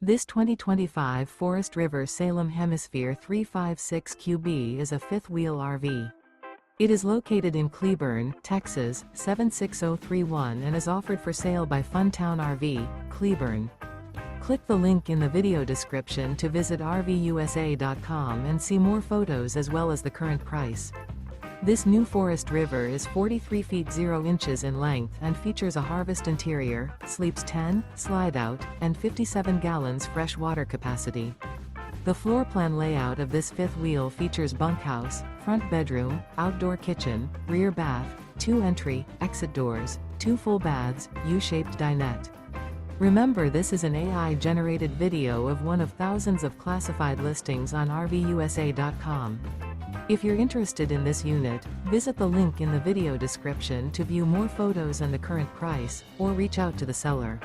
This 2025 Forest River Salem Hemisphere 356QB is a fifth-wheel RV. It is located in Cleburne, Texas, 76031 and is offered for sale by Funtown RV, Cleburne. Click the link in the video description to visit RVUSA.com and see more photos as well as the current price. This new Forest River is 43 feet 0 inches in length and features a harvest interior, sleeps 10, slide-out, and 57 gallons fresh water capacity. The floor plan layout of this fifth wheel features bunkhouse, front bedroom, outdoor kitchen, rear bath, 2 entry, exit doors, 2 full baths, U-shaped dinette. Remember, this is an AI-generated video of one of thousands of classified listings on RVUSA.com. If you're interested in this unit, visit the link in the video description to view more photos and the current price, or reach out to the seller.